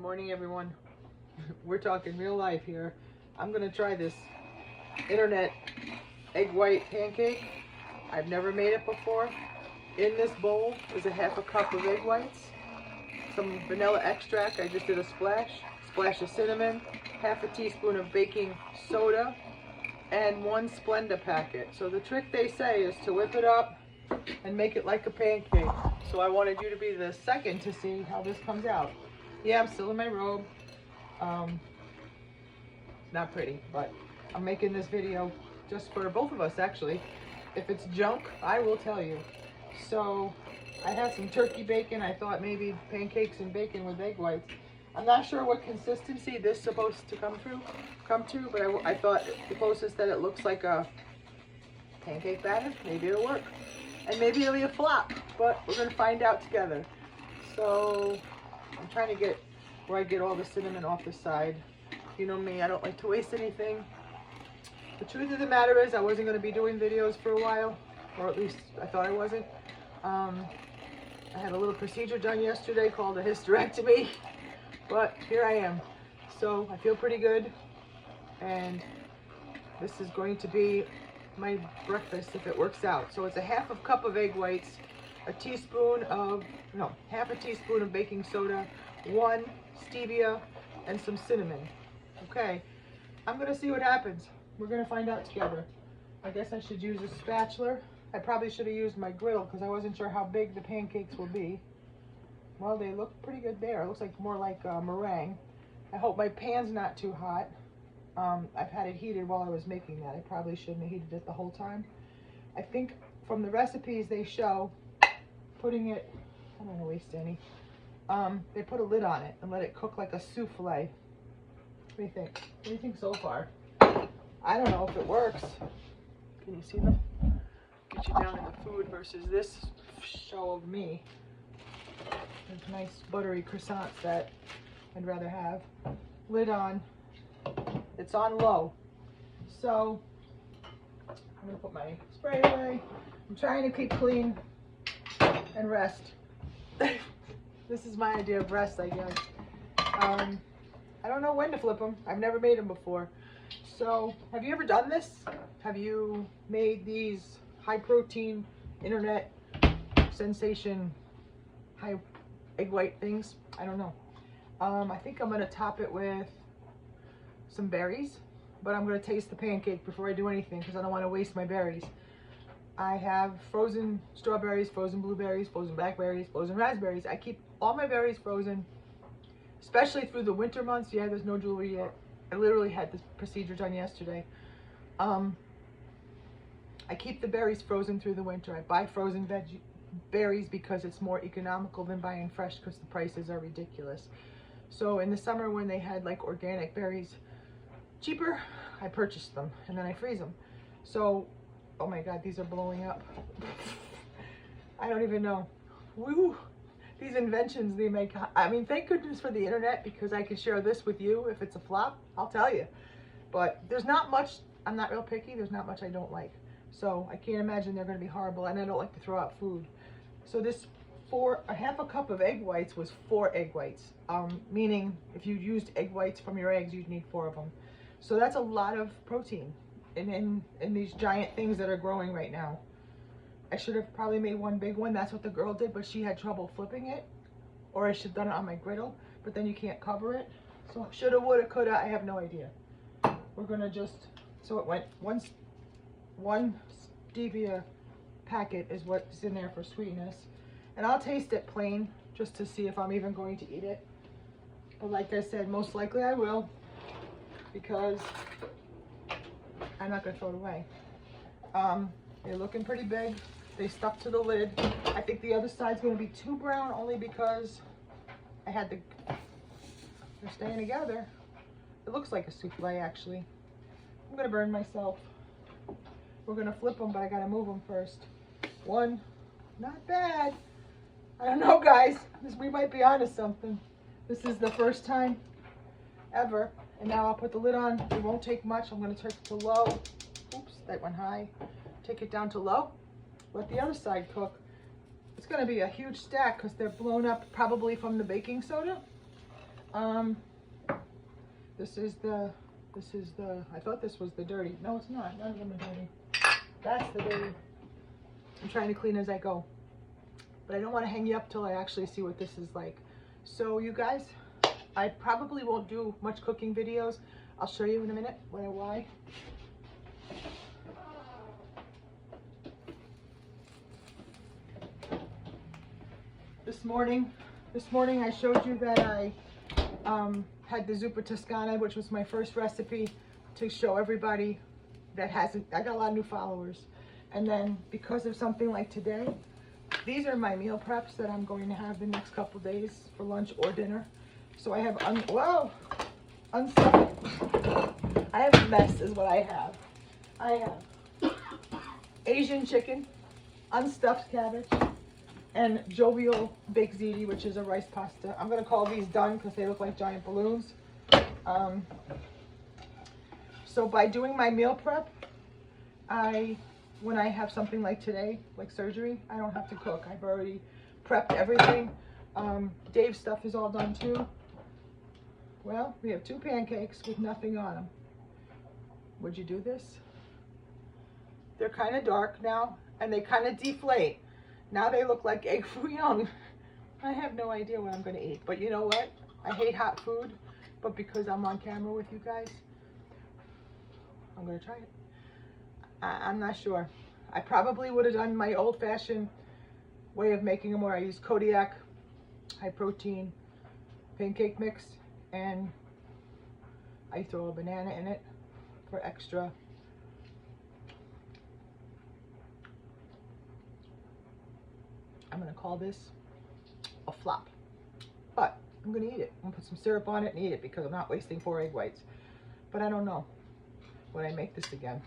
morning, everyone. We're talking real life here. I'm gonna try this internet egg white pancake. I've never made it before. In this bowl is a half a cup of egg whites, some vanilla extract. I just did a splash of cinnamon, half a teaspoon of baking soda, and 1 Splenda packet. So the trick, they say, is to whip it up and make it like a pancake. So I wanted you to be the second to see how this comes out. Yeah, I'm still in my robe. Not pretty, but I'm making this video just for both of us, actually. If it's junk, I will tell you. So I have some turkey bacon. I thought maybe pancakes and bacon with egg whites. I'm not sure what consistency this is supposed to come to, but I thought the closest that it looks like a pancake batter, maybe it'll work. And maybe it'll be a flop, but we're gonna find out together. So I'm trying to get where I get all the cinnamon off the side. You know me, I don't like to waste anything. The truth of the matter is I wasn't going to be doing videos for a while, or at least I thought I wasn't. I had a little procedure done yesterday called a hysterectomy, but here I am. So I feel pretty good, and this is going to be my breakfast if it works out. So it's a half a cup of egg whites, half a teaspoon of baking soda, 1 stevia, and some cinnamon. Okay, I'm gonna see what happens. We're gonna find out together. I guess I should use a spatula. I probably should have used my griddle because I wasn't sure how big the pancakes will be. Well, they look pretty good there. It looks like more like meringue. I hope my pan's not too hot. I've had it heated while I was making that. I probably shouldn't have heated it the whole time. I think from the recipes they show, putting it, I don't want to waste any. They put a lid on it and let it cook like a souffle. What do you think? What do you think so far? I don't know if it works. Can you see them? Get you down in the food versus this show of me. There's nice buttery croissants that I'd rather have. Lid on. It's on low. So I'm gonna put my spray away. I'm trying to keep clean and rest. This is my idea of rest, I guess. I don't know when to flip them. I've never made them before. So, have you ever done this? Have you made these high protein, internet sensation, high egg white things? I don't know. I think I'm gonna top it with some berries, but I'm gonna taste the pancake before I do anything because I don't want to waste my berries. I have frozen strawberries, frozen blueberries, frozen blackberries, frozen raspberries. I keep all my berries frozen, especially through the winter months. Yeah, there's no jewelry yet. I literally had this procedure done yesterday. I keep the berries frozen through the winter. I buy frozen berries because it's more economical than buying fresh because the prices are ridiculous. So in the summer when they had like organic berries cheaper, I purchased them and then I freeze them. So, oh my God, these are blowing up. I don't even know. Woo! These inventions they make. I mean, thank goodness for the internet because I can share this with you. If it's a flop, I'll tell you. But there's not much, I'm not real picky, there's not much I don't like. So I can't imagine they're gonna be horrible, and I don't like to throw out food. So this a half a cup of egg whites was 4 egg whites. Meaning if you used egg whites from your eggs, you'd need 4 of them. So that's a lot of protein in these giant things that are growing right now. I should have probably made 1 big one. That's what the girl did, but she had trouble flipping it. Or I should have done it on my griddle, but then you can't cover it. So shoulda, woulda, coulda, I have no idea. We're gonna just, so it went one stevia packet is what's in there for sweetness. And I'll taste it plain just to see if I'm even going to eat it. But like I said, most likely I will because I'm not gonna throw it away. They're looking pretty big. They stuck to the lid. I think the other side's gonna be too brown only because they're staying together. It looks like a souffle actually. I'm gonna burn myself. We're gonna flip them, but I gotta move them first. 1, not bad. I don't know, guys. We might be onto something. This is the first time ever. And now I'll put the lid on. It won't take much. I'm gonna turn it to low. Oops, that went high. Take it down to low. Let the other side cook. It's going to be a huge stack because they're blown up probably from the baking soda. This is the, I thought this was the dirty. No, it's not. None of them are dirty. That's the dirty. I'm trying to clean as I go. But I don't want to hang you up till I actually see what this is like. So you guys, I probably won't do much cooking videos. I'll show you in a minute why. This morning I showed you that I had the zuppa toscana, which was my first recipe to show everybody that hasn't. I got a lot of new followers. And then because of something like today, these are my meal preps that I'm going to have the next couple days for lunch or dinner. So I have unstuffed. I have a mess is what I have. I have Asian chicken, unstuffed cabbage, and jovial baked ziti, which is a rice pasta. I'm going to call these done because they look like giant balloons. So by doing my meal prep, when I have something like today, like surgery, I don't have to cook. I've already prepped everything. Dave's stuff is all done too. Well, we have 2 pancakes with nothing on them. Would you do this? They're kind of dark now, and they kind of deflate. Now they look like egg fouillon. I have no idea what I'm going to eat. But you know what? I hate hot food. But because I'm on camera with you guys, I'm going to try it. I'm not sure. I probably would have done my old-fashioned way of making them where I use Kodiak high-protein pancake mix. And I throw a banana in it for extra. I'm going to call this a flop. But I'm going to eat it. I'm going to put some syrup on it and eat it because I'm not wasting 4 egg whites. But I don't know when I make this again.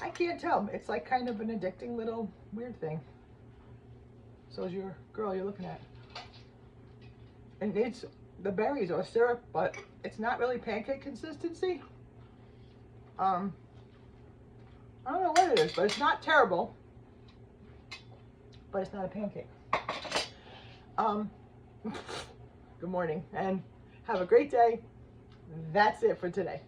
I can't tell. It's like kind of an addicting little weird thing. So is your girl you're looking at. And it's the berries or syrup, but it's not really pancake consistency. I don't know what it is, but it's not terrible. But it's not a pancake. Good morning and have a great day. That's it for today.